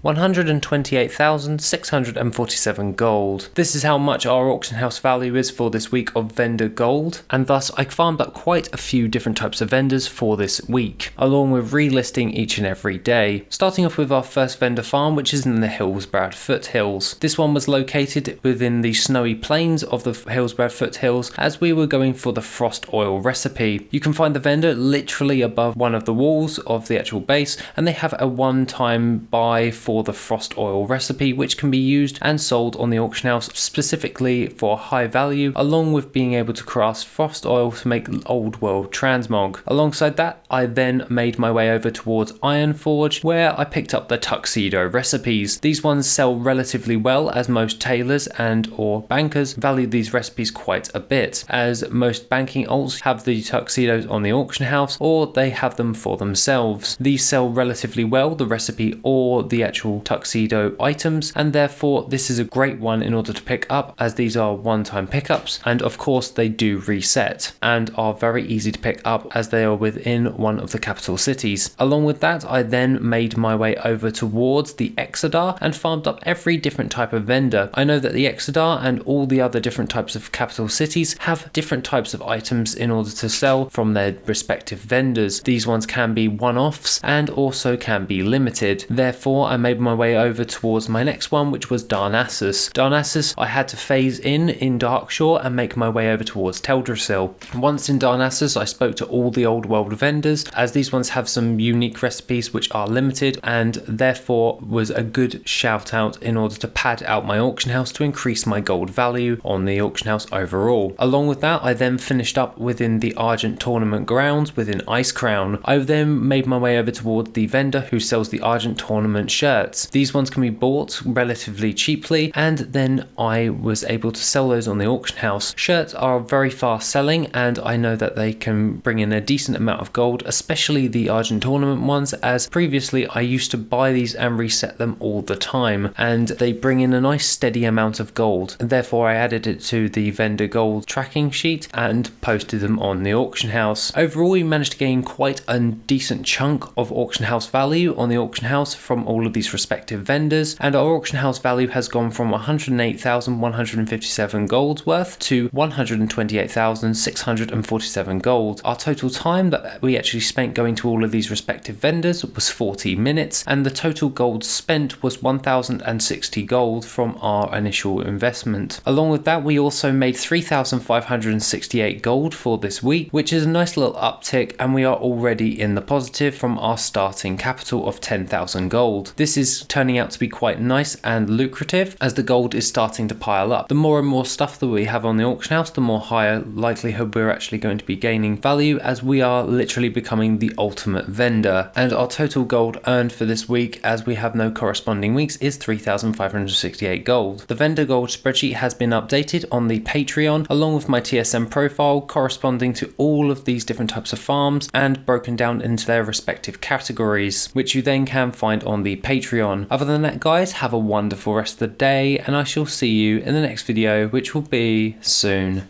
128,647 gold. This is how much our auction house value is for this week of vendor gold, and thus I farmed up quite a few different types of vendors for this week, along with relisting each and every day. Starting off with our first vendor farm, which is in the Hillsbrad foothills. This one was located within the snowy plains of the Hillsbrad foothills, as we were going for the frost oil recipe. You can find the vendor literally above one of the walls of the actual base, and they have a one-time buy for the frost oil recipe, which can be used and sold on the auction house specifically for high value, along with being able to craft frost oil to make old world transmog. Alongside that, I then made my way over towards Ironforge, where I picked up the tuxedo recipes. These ones sell relatively well, as most tailors and or bankers value these recipes quite a bit, as most banking alts have the tuxedos on the auction house or they have them for themselves. These sell relatively well, the recipe or the actual tuxedo items, and therefore this is a great one in order to pick up, as these are one-time pickups, and of course they do reset and are very easy to pick up as they are within one of the capital cities. Along with that, I then made my way over towards the Exodar and farmed up every different type of vendor. I know that the Exodar and all the other different types of capital cities have different types of items in order to sell from their respective vendors. These ones can be one-offs and also can be limited. Therefore, I made my way over towards my next one, which was Darnassus. Darnassus, I had to phase in Darkshore and make my way over towards Teldrassil. Once in Darnassus, I spoke to all the old world vendors, as these ones have some unique recipes which are limited, and therefore was a good shout out in order to pad out my auction house to increase my gold value on the auction house overall. Along with that, I then finished up within the Argent tournament grounds within Icecrown. I then made my way over towards the vendor who sells the Argent tournament shirts. These ones can be bought relatively cheaply, and then I was able to sell those on the auction house. Shirts are very fast selling, and I know that they can bring in a decent amount of gold, especially the Argent tournament ones, as previously I used to buy these and reset them all the time, and they bring in a nice steady amount of gold. Therefore I added it to the vendor gold tracking sheet and posted them on the auction house. Overall, we managed to gain quite a decent chunk of auction house value on the auction house from all of these respective vendors, and our auction house value has gone from 108,157 gold worth to 128,647 gold. Our total time that we actually spent going to all of these respective vendors was 40 minutes, and the total gold spent was 1,060 gold from our initial investment. Along with that, we also made 3,568 gold for this week, which is a nice little uptick, and we are already in the positive from our starting capital of 10,000 gold. This is turning out to be quite nice and lucrative, as the gold is starting to pile up. The more and more stuff that we have on the auction house, the more higher likelihood we're actually going to be gaining value, as we are literally becoming the ultimate vendor. And our total gold earned for this week, as we have no corresponding weeks, is 3,568 gold. The vendor gold spreadsheet has been updated on the Patreon, along with my TSM profile corresponding to all of these different types of farms and broken down into their respective categories, which you then can find on the Patreon. Other than that, guys, have a wonderful rest of the day, and I shall see you in the next video, which will be soon.